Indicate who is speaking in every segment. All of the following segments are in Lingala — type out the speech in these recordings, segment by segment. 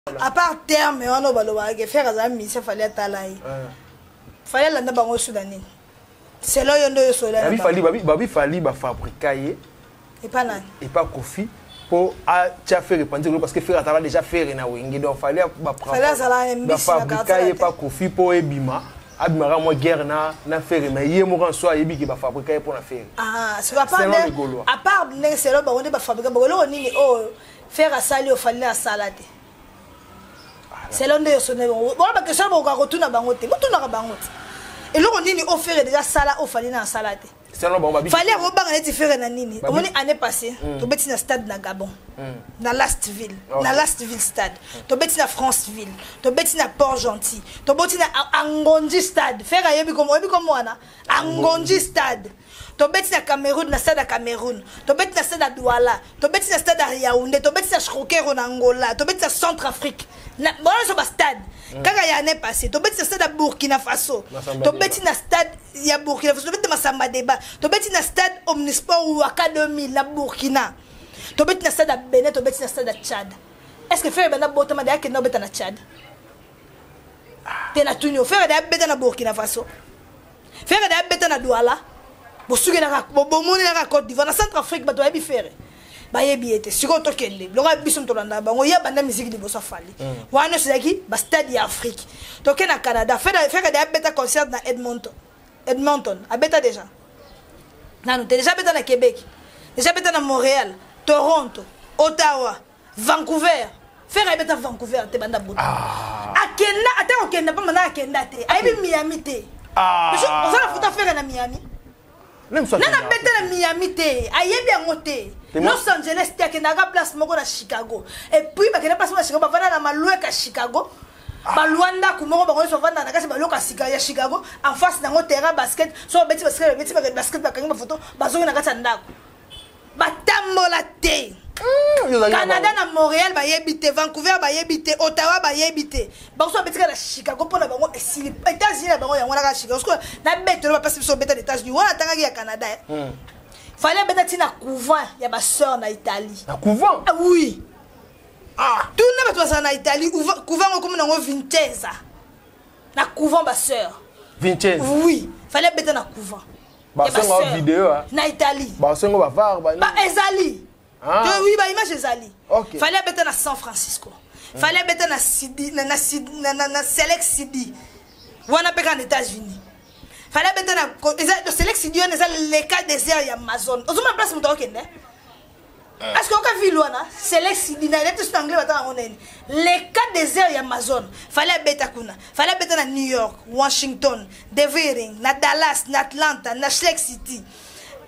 Speaker 1: À part terme, on a faire un mission, fallait talaï. Fallait la nabango soudanais. C'est là où on soleil.
Speaker 2: Il fallait fabriquer
Speaker 1: et pas nan.
Speaker 2: Et pas Kofi pour faire répandre parce que faire a déjà fait na wingi donc fallait fabriquer pas Kofi pour ebima. Abimara moi guerre na faire mais yé mo ran so yebi ki ba fabriquer pour la faire.
Speaker 1: Ah, c'est pas à part c'est là on est ba fabriquer on ni faire à saler au fallait à salade. C'est là on sonne bon parce que ça on va retourner bango te retourner bango et là on dit on fait déjà salade au fallait na salade.
Speaker 2: C'est là bon ba
Speaker 1: fallait on ba ngati faire na nini on est année passée to beti na stade na Gabon na Lastville stade to beti na Franceville to beti na Port-Gentil to beti na Angonji stade faire ayebi comme wana Angonji stade to beti na Cameroun na stade à Cameroun to beti na stade à Douala to beti na stade à Yaoundé to beti na Chokero na Angola to beti na Centrafrique na bon so ba stade kaka ya année passée to beti na stade à Burkina Faso to beti na stade ya Burkina Faso to beti na Samba Deba to beti na stade Omnisport ou Académie na Burkina to beti na stade à Benin to beti na stade à Tchad. Est-ce que faire bana botama da ke no beta na Tchad te na tunyo faire da beta na Burkina Faso faire da beta na Douala bo suge na bo moni na Côte d'Ivoire na Centrafrique ba to yebi faire ba yebi ete siko to kende lo ga biso to landa bango ya banda musique de boso fali wana seki ba stade ya Afrique to ke na Canada faire da beta concert na Edmonton a beta déjà. Non, tu es déjà bêta à Québec, déjà bêta à Montréal, Toronto, Ottawa, Vancouver. Faire un bêta à Vancouver, tu es banda bout. À Kenda, attends, Kenda, pas maintenant à Kenda, à Miami. On s'en fout à faire à Miami. Non, bêta à Miami, à Yebiamote. Los Angeles, tu as Kenda, place Mogo à Chicago. Et puis, tu as place à Chicago, tu as Maloué à Chicago. Luanda kumoko ba so vanda na kasi ba loka sika ya Chicago en face na ngo terrain basket so beti basket ba kanga photo bazongi na kati ndako batambola te Canada na Montréal ba yebite Vancouver ba yebite Ottawa ba yebite ba so beti na Chicago pona ba ngo esili États-Unis ba ngo ya ngona ka Chicago parce que na bete ba passer so beta des États-Unis wana tanga ya Canada fallait beta tina couvent ya ba sœur na Italie
Speaker 2: na couvent
Speaker 1: oui. Tout le monde est en Italie, couvent comme dans Vincenza. Na couvent ma sœur.
Speaker 2: Vincenza.
Speaker 1: Oui, fallait mettre na couvent.
Speaker 2: Ba songo vidéo
Speaker 1: na Italie.
Speaker 2: Ba songo ba var ba.
Speaker 1: Ba Ezali. Oui, ba image Ezali.
Speaker 2: OK.
Speaker 1: Fallait mettre na San Francisco. Fallait mettre na Sydney, na Select City. Wana peka en États-Unis. Fallait mettre na Select City, on est les cas désert ya Amazon. On se place muto okende. Est-ce qu'on a vu là, c'est l'ex-Sidina, il est tout anglais, les cas déserts Amazon, fallait bêta kuna, fallait bêta na New York, Washington, Devering, na Dallas, na Atlanta, na Salt Lake City.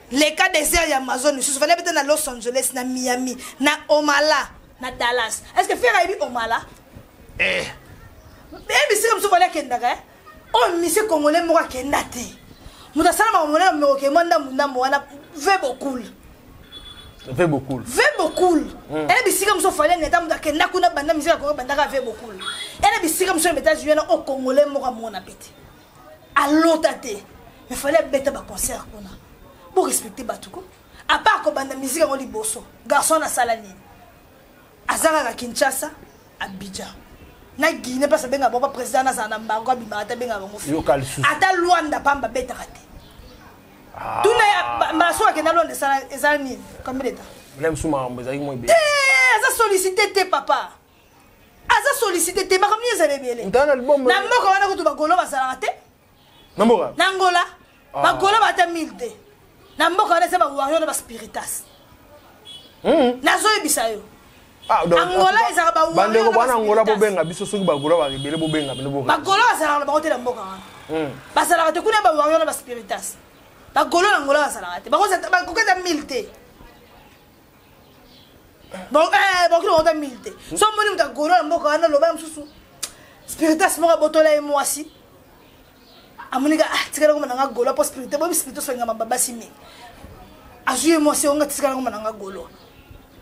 Speaker 1: Les cas déserts Amazon, il fallait bêta na Los Angeles, na Miami, na Omala, na Dallas. Est-ce que faire aider Omala? Mais c'est comme ça voilà kendaga. Oh, monsieur congolais moi kendate. Muda sana mona mo ke manda mona veut beaucoup.
Speaker 2: Fait beaucoup.
Speaker 1: Fait beaucoup. Elle a dit comme ça fallait n'être pas que n'a qu'on a banda musique qu'on banda fait beaucoup. Elle a dit comme ça métage vient au Congolais mora mon appétit. À l'autre té. Mais fallait bête ba concert qu'on a. Pour respecter Batuko. À part que banda musique on dit bosso. Garçon na salani. Azara à Kinshasa, Abidjan. Na Guinée parce que benga bon président na zanamba ko bimata benga bon. Ata Luanda pamba bête raté. Tout le monde a dit que les années combien de temps?
Speaker 2: L'aime sous ma maison, moi bien.
Speaker 1: Ça sollicité tes papa. Ça sollicité tes parents mieux allez bien.
Speaker 2: Dans l'album.
Speaker 1: Na moko wana ko tubagolo basalate.
Speaker 2: Na moko.
Speaker 1: Na Angola. Bagolo bata 1000 te. Na moko wana se ba warrior ba spiritas. Na zo ebisayo. Angola ezaka ba warrior.
Speaker 2: Bandeko bana Angola bo benga biso soki bagolo ba rebele bo benga bino bo.
Speaker 1: Bagolo basala ba kote na moko wana. Basala te kuna ba warrior ba spiritas. Ba golo na ngola salate ba ko ka ta 1000 te bon ba ko ta 1000 te so moni muta golo na moko ana loba msusu spiritas mo ka botola e mwasi amunika tikala ko mananga golo po spiritas bo spiritas fenga mababa simi azuye mwasi onga tikala ko mananga golo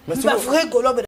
Speaker 1: ba vrai golo